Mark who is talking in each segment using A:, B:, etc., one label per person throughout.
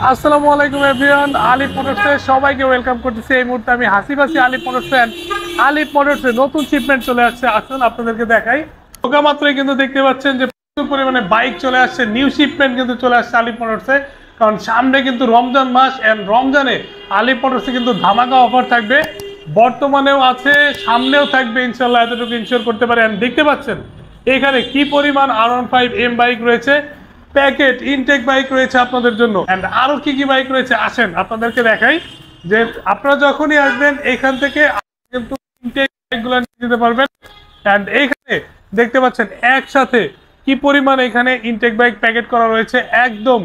A: আসসালামু আলাইকুম এভরিওয়ান, আলিফ মোটরসে সবাইকে ওয়েলকাম করতেছি। এই মুহূর্তে আমি হাসিব আছি আলিফ মোটরসে। আলিফ মোটরসে নতুন শিপমেন্ট চলে আসছে, আসুন আপনাদেরকে দেখাই। ঢোকা মাত্রই কিন্তু দেখতে পাচ্ছেন যে প্রচুর পরিমাণে বাইক চলে আসছে, নিউ শিপমেন্ট কিন্তু চলে আসছে আলিফ মোটরসে। কারণ সামনে কিন্তু রমজান মাস, এন্ড রমজানে আলিফ মোটরসে কিন্তু ধামাকা অফার থাকবে, বর্তমানেও আছে, সামনেও থাকবে ইনশাল্লাহ, এতটুকু ইনশিওর করতে পারে। এন্ড দেখতে পাচ্ছেন এখানে কি পরিমাণ R15M বাইক রয়েছে, প্যাকেট ইনটেক বাইক রয়েছে আপনাদের জন্য। এন্ড আরো কি কি বাইক রয়েছে আসেন আপনাদেরকে দেখাই। যে আপনারা যখনই আসবেন এখান থেকে কিন্তু ইনটেক বাইকগুলো নিয়ে যেতে পারবেন। এন্ড এইখানে দেখতে পাচ্ছেন একসাথে কি পরিমাণ এখানে ইনটেক বাইক প্যাকেট করা রয়েছে, একদম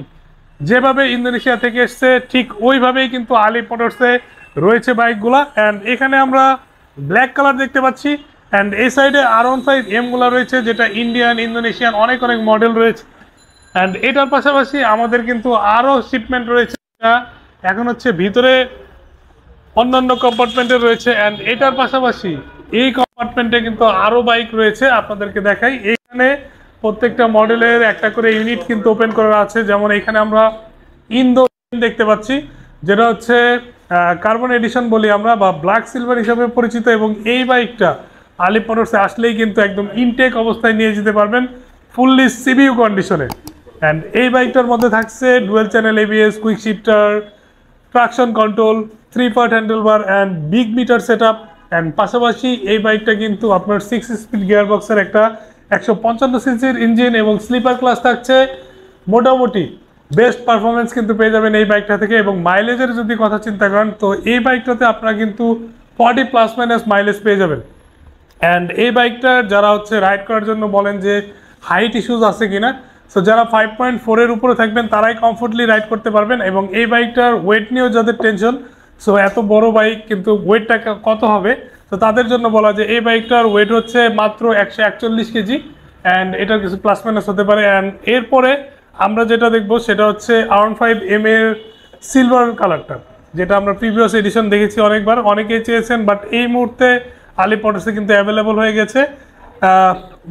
A: যেভাবে ইন্দোনেশিয়া থেকে এসছে ঠিক ওইভাবেই কিন্তু আলিফ মোটরসে রয়েছে বাইকগুলা। এন্ড এখানে আমরা ব্ল্যাক কালার দেখতে পাচ্ছি, এন্ড এই সাইডে R15M গুলা রয়েছে, যেটা ইন্ডিয়ান ইন্দোনেশিয়ান অনেক অনেক মডেল রয়েছে। অ্যান্ড এটার পাশাপাশি আমাদের কিন্তু আরও শিপমেন্ট রয়েছে, এখন হচ্ছে ভিতরে অন্যান্য কম্পার্টমেন্টে রয়েছে। অ্যান্ড এটার পাশাপাশি এই কম্পার্টমেন্টে কিন্তু আরও বাইক রয়েছে, আপনাদেরকে দেখাই। এখানে প্রত্যেকটা মডেলের একটা করে ইউনিট কিন্তু ওপেন করা আছে। যেমন এখানে আমরা ইন্দো দেখতে পাচ্ছি, যেটা হচ্ছে কার্বন এডিশন বলি আমরা, বা ব্ল্যাক সিলভার হিসাবে পরিচিত। এবং এই বাইকটা আলিফ মোটরসে আসলেই কিন্তু একদম ইনটেক অবস্থায় নিয়ে যেতে পারবেন, ফুললি সিবিইউ কন্ডিশনে। অ্যান্ড এই বাইকটার মধ্যে থাকছে dual channel ABS, quick shifter, traction control, 3 part handlebar and big metre set up. And পাশাপাশি এই বাইকটা কিন্তু আপনার 6 স্পিড গিয়ারবক্সের একটা 155 সিসির ইঞ্জিন এবং স্লিপার ক্লাস থাকছে। মোটামুটি বেস্ট পারফরমেন্স কিন্তু পেয়ে যাবেন এই বাইকটা থেকে। এবং মাইলেজের যদি কথা চিন্তা করেন, তো এই বাইকটাতে আপনারা কিন্তু 40± মাইলেজ পেয়ে যাবেন। অ্যান্ড এই বাইকটা যারা হচ্ছে রাইড করার জন্য বলেন যে হাইট ইস্যুজ আছে কিনা, সো যারা 5.4-এর উপরে থাকবেন তারাই কমফোর্টলি রাইড করতে পারবেন। এবং এই বাইকটার ওয়েট নিয়েও যাদের টেনশন, সো এত বড় বাইক কিন্তু ওয়েটটা কত হবে, তো তাদের জন্য বলা যে এই বাইকটার ওয়েট হচ্ছে মাত্র 141 কেজি। অ্যান্ড এটার কিছু প্লাস মাইনাস হতে পারে। অ্যান্ড এরপরে আমরা যেটা দেখবো সেটা হচ্ছে R15M এর সিলভার কালারটা, যেটা আমরা প্রিভিয়াস এডিশন দেখেছি অনেকবার, অনেকেই চেয়েছেন, বাট এই মুহূর্তে আলিফ মোটরসে কিন্তু অ্যাভেলেবল হয়ে গেছে।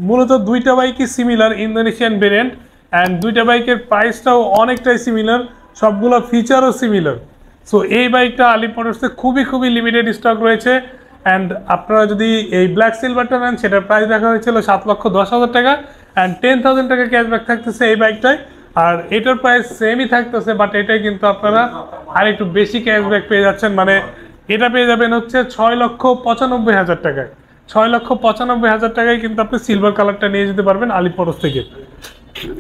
A: মূলত দুইটা বাইকই সিমিলার ইন্দোনেশিয়ান ভেরিয়েন্ট, অ্যান্ড দুইটা বাইকের প্রাইসটাও অনেকটাই সিমিলার, সবগুলো ফিচারও সিমিলার। সো এই বাইকটা আলিফ মোটরসে খুবই লিমিটেড স্টক রয়েছে। অ্যান্ড আপনারা যদি এই ব্ল্যাক সিলভারটা নেন, সেটার প্রাইস রাখা হয়েছিল 7,10,000 টাকা, অ্যান্ড 10,000 টাকা ক্যাশব্যাক থাকতেছে এই বাইকটায়। আর এটার প্রাইস সেমই থাকতেছে, বাট এটাই কিন্তু আপনারা আর একটু বেশি ক্যাশব্যাক পেয়ে যাচ্ছেন। মানে এটা পেয়ে যাবেন হচ্ছে 6,95,000 টাকায়। 6,95,000 টাকায় কিন্তু আপনি সিলভার কালারটা নিয়ে যেতে পারবেন আলিফ মোটরস থেকে।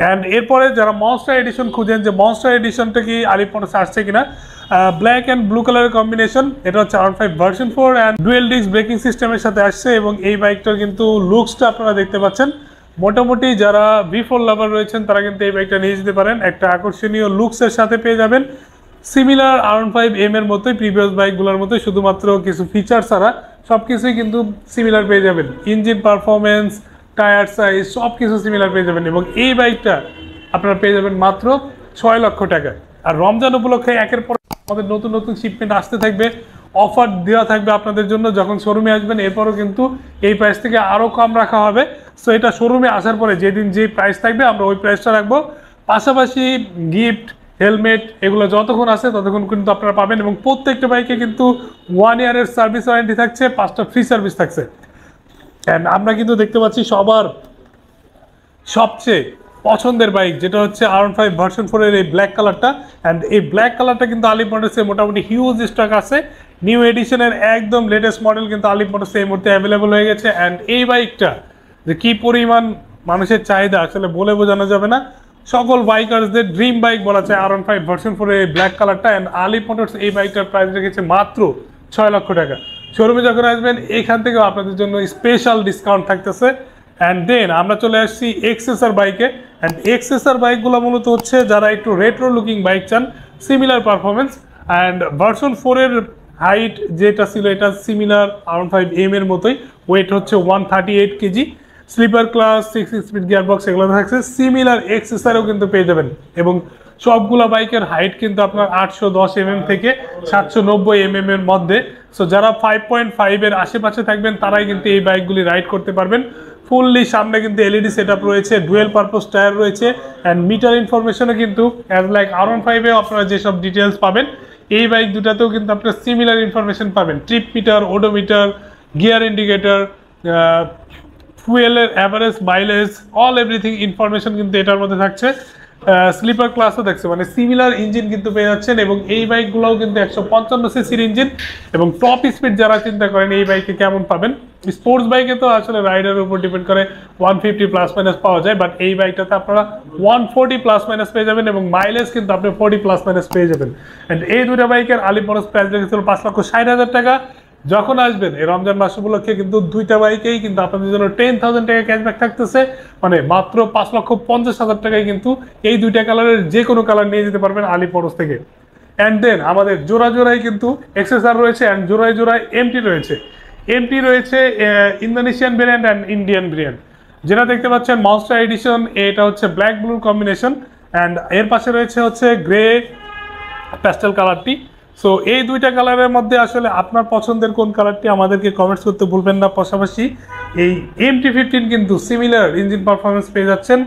A: অ্যান্ড এরপরে যারা মনস্টার এডিশন খুঁজেন, যে মনস্টার এডিশনটা কি আলিফ মোটরসে আসছে কিনা, ব্ল্যাক অ্যান্ড ব্লু কালারের কম্বিনেশন, এটা হচ্ছে R5 version 4 and dual disk breaking সিস্টেমের সাথে আসছে। এবং এই বাইকটার কিন্তু লুকসটা আপনারা দেখতে পাচ্ছেন, মোটামুটি যারা V4 লাভার রয়েছেন তারা কিন্তু এই বাইকটা নিয়ে যেতে পারেন, একটা আকর্ষণীয় লুকসের সাথে পেয়ে যাবেন। সিমিলার R15M এর মতোই, প্রিভিয়াস বাইকগুলোর মতোই, শুধুমাত্র কিছু ফিচার ছাড়া সব কিছুই কিন্তু সিমিলার পেয়ে যাবেন। ইঞ্জিন পারফরমেন্স, টায়ার সাইজ সব কিছু সিমিলার পেয়ে যাবেন। এবং এই বাইকটা আপনারা পেয়ে যাবেন মাত্র 6 লক্ষ টাকায়। আর রমজান উপলক্ষে একের পর আমাদের নতুন শিপমেন্ট আসতে থাকবে, অফার দেওয়া থাকবে আপনাদের জন্য। যখন শোরুমে আসবেন এরপরও কিন্তু এই প্রাইস থেকে আরও কম রাখা হবে। সো এটা শোরুমে আসার পরে যেদিন যে প্রাইস থাকবে আমরা ওই প্রাইসটা রাখবো। পাশাপাশি গিফট, হেলমেট এগুলো যতক্ষণ আছে ততক্ষণ কিন্তু আপনারা পাবেন। এবং প্রত্যেকটা বাইকে কিন্তু 1 ইয়ারের সার্ভিস ওয়ারেন্টি থাকছে, 5টা ফ্রি সার্ভিস থাকছে। অ্যান্ড আমরা কিন্তু দেখতে পাচ্ছি সবার সবচেয়ে পছন্দের বাইক, যেটা হচ্ছে R15 ভার্সন 4 এর এই ব্ল্যাক কালারটা। অ্যান্ড এই ব্ল্যাক কালারটা কিন্তু আলিফ মোটরসে মোটামুটি হিউজ স্টক আছে। নিউ এডিশনের একদম লেটেস্ট মডেল কিন্তু আলিফ মোটরসে এই মুহূর্তে অ্যাভেলেবল হয়ে গেছে। অ্যান্ড এই বাইকটা যে কী পরিমাণ মানুষের চাহিদা আসলে বলে বোঝানো যাবে না। সকল বাইকার্সদের ড্রিম বাইক বলা যায় R15 ভার্সন 4 এর ব্ল্যাক কালারটা। অ্যান্ড আলিফ মোটরস এই বাইকটার প্রাইস রেখেছে মাত্র 6 লক্ষ টাকা। শোরুমে যখন আসবেন এখান থেকেও আপনাদের জন্য স্পেশাল ডিসকাউন্ট থাকতেছে। অ্যান্ড দেন আমরা চলে আসছি এক্সেসর বাইকে। অ্যান্ড এক্সেসর বাইকগুলো মূলত হচ্ছে যারা একটু রেট্রো লুকিং বাইক চান, সিমিলার পারফরমেন্স। অ্যান্ড ভার্সন 4 এর হাইট যেটা ছিল এটা সিমিলার R15M এর মতোই, ওয়েট হচ্ছে 138 kg, sleeper class, 6 speed gearbox এগুলো থাকছে। সিমিলার এক্সেসরও কিন্তু পেয়ে যাবেন। এবং সবগুলো বাইকের হাইট কিন্তু আপনার 810 mm থেকে 790 mm এর মধ্যে। সো যারা 5.5 এর আশেপাশে থাকবেন তারাই কিন্তু এই বাইকগুলি রাইড করতে পারবেন। ফুললি সামনে কিন্তু এলইডি সেটআপ রয়েছে, ডুয়েল পারপোজ টায়ার রয়েছে অ্যান্ড মিটার ইনফরমেশনও কিন্তু অ্যাজ লাইক R15 এ আপনারা যেসব ডিটেলস পাবেন এই বাইক দুটাতেও কিন্তু আপনারা সিমিলার ইনফরমেশন পাবেন। Trip meter, odometer, gear indicator, ফুয়েলের average mileage, all everything information কিন্তু এটার মধ্যে থাকছে। স্লিপার ক্লাসও দেখছে, মানে সিমিলার ইঞ্জিন কিন্তু পেয়ে যাচ্ছেন এবং এই বাইকগুলোও কিন্তু 155 সিসির ইঞ্জিন এবং টপ স্পিড যারা চিন্তা করেন এই বাইকে কেমন পাবেন। স্পোর্টস বাইকে তো আসলে রাইডারের উপর ডিপেন্ড করে 150 প্লাস মাইনাস পাওয়া যায়, বাট এই বাইকটাতে আপনারা 140 প্লাস মাইনাস পেয়ে যাবেন এবং মাইলেজ কিন্তু আপনি 40 প্লাস মাইনাস পেয়ে যাবেন। অ্যান্ড এই দুটো বাইকের আলিপ মোটরস প্রাইস রেখেছিল 5,60,000 টাকা। যখন আসবেন এই রমজান মাস উপলক্ষে কিন্তু দুইটা বাইকেই কিন্তু আপনাদের জন্য 10,000 টাকা ক্যাশব্যাক থাকতেছে, মানে মাত্র 5,50,000 টাকায় কিন্তু এই দুইটা কালারের যে কোনো কালার নিয়ে যেতে পারবেন আলিপ মোটরস থেকে। অ্যান্ড দেন আমাদের জোড়া জোড়াই কিন্তু এক্সএসআর রয়েছে অ্যান্ড জোড়ায় জোড়ায় এমটি রয়েছে। এমটি রয়েছে Indonesian variant and Indian variant. যেটা দেখতে পাচ্ছেন মনস্টার এডিশন, এটা হচ্ছে ব্ল্যাক ব্লুর কম্বিনেশন অ্যান্ড এর পাশে রয়েছে হচ্ছে গ্রে প্যাস্টেল কালারটি। সো এই দুইটা কালারের মধ্যে আসলে আপনার পছন্দের কোন কালারটি আমাদেরকে কমেন্টস করতে ভুলবেন না। পাশাপাশি এই MT-15 কিন্তু সিমিলার ইঞ্জিন পারফরমেন্স পেয়ে যাচ্ছেন,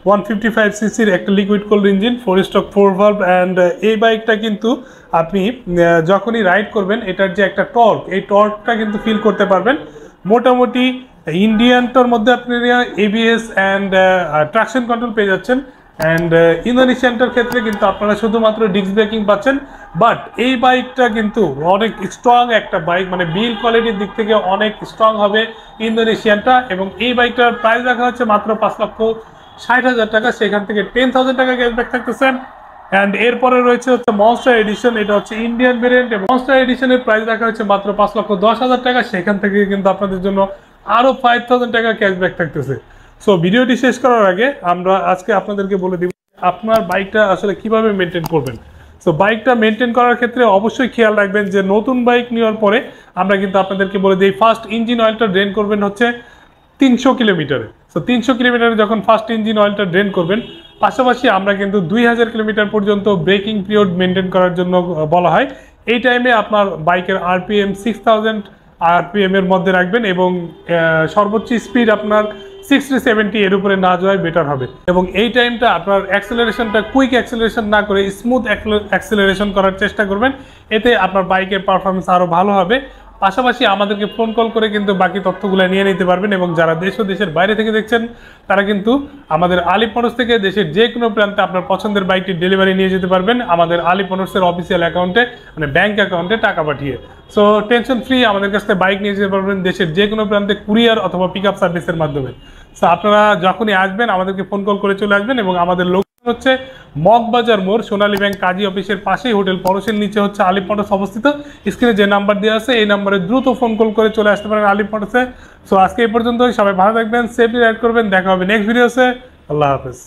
A: 155 সিসির একটা liquid cold engine, 4 stroke 4 valve and এই বাইকটা কিন্তু আপনি যখনই রাইড করবেন এটার যে একটা টর্ক, এই টর্কটা কিন্তু ফিল করতে পারবেন। মোটামুটি ইন্ডিয়ানটার মধ্যে আপনি ABS অ্যান্ড ট্রাকশন কন্ট্রোল পেয়ে যাচ্ছেন অ্যান্ড ইন্দোনেশিয়ানটার ক্ষেত্রে কিন্তু আপনারা শুধুমাত্র ডিস্ক ব্রেকিং পাচ্ছেন। বাট এই বাইকটা কিন্তু অনেক স্ট্রং একটা বাইক, মানে বিল কোয়ালিটির দিক থেকে অনেক স্ট্রং হবে ইন্দোনেশিয়ানটা এবং এই বাইকটার প্রাইস রাখা হচ্ছে মাত্র 5,60,000 টাকা, সেখান থেকে 10,000 টাকা ক্যাশব্যাক থাকতেছেন। অ্যান্ড এরপরে রয়েছে হচ্ছে মনস্টার এডিশন, এটা হচ্ছে ইন্ডিয়ান ভেরিয়েন্ট এবং মনস্টার এডিশনের প্রাইস রাখা হচ্ছে মাত্র 5,10,000 টাকা, সেখান থেকে কিন্তু আপনাদের জন্য আরও 5,000 টাকা ক্যাশব্যাক থাকতেছে। সো ভিডিওটি শেষ করার আগে আমরা আজকে আপনাদেরকে বলে দিব আপনার বাইকটা আসলে কিভাবে মেনটেন করবেন। সো বাইকটা মেনটেন করার ক্ষেত্রে অবশ্যই খেয়াল রাখবেন যে নতুন বাইক নেওয়ার পরে আমরা কিন্তু আপনাদেরকে বলে দিই ফার্স্ট ইঞ্জিন অয়েলটা ড্রেন করবেন হচ্ছে 300 কিলোমিটারে। সো 300 কিলোমিটারে যখন ফার্স্ট ইঞ্জিন অয়েলটা ড্রেন করবেন, পাশাপাশি আমরা কিন্তু 2000 কিলোমিটার পর্যন্ত ব্রেকিং পিরিয়ড মেনটেন করার জন্য বলা হয়। এই টাইমে আপনার বাইকের RPM 6000 RPM এর মধ্যে রাখবেন এবং সর্বোচ্চ স্পিড আপনার 60-70 এর উপরে না যাওয়াই বেটার হবে এবং এই টাইমটা আপনার অ্যাক্সেলারেশনটা কুইক অ্যাক্সেলারেশন না করে স্মুথ অ্যাক্সেলারেশন করার চেষ্টা করবেন, এতে আপনার বাইকের পারফরমেন্স আরও ভালো হবে। পাশাপাশি আমাদেরকে ফোন কল করে কিন্তু বাকি তথ্যগুলো নিয়ে নিতে পারবেন এবং যারা দেশ ও দেশের বাইরে থেকে দেখছেন তারা কিন্তু আমাদের আলিপ মোটরস থেকে দেশের যে কোনো প্রান্তে আপনার পছন্দের বাইকটি ডেলিভারি নিয়ে যেতে পারবেন আমাদের আলিপ মোটরসের অফিসিয়াল অ্যাকাউন্টে, মানে ব্যাংক অ্যাকাউন্টে টাকা পাঠিয়ে। সো টেনশন ফ্রি আমাদের কাছ থেকে বাইক নিয়ে যেতে পারবেন দেশের যে কোনো প্রান্তে কুরিয়ার অথবা পিক আপ সার্ভিসের মাধ্যমে। সো আপনারা যখনই আসবেন আমাদেরকে ফোন কল করে চলে আসবেন এবং আমাদের লোকেশন হচ্ছে মগবাজার মোড়, সোনালী ব্যাংক কাজী অফিসের পাশেই হোটেল পরশের নিচে হচ্ছে আলিপ মোটরস অবস্থিত। স্ক্রিনে যে নাম্বার দেওয়া আছে এই নাম্বারে দ্রুত ফোন কল করে চলে আসতে পারেন আলিপ মোটরসে। সো আজকে এই পর্যন্তই, সবাই ভালো থাকবেন, সেফলি রাইড করবেন, দেখা হবে নেক্সট ভিডিওতে। আল্লাহ হাফেজ।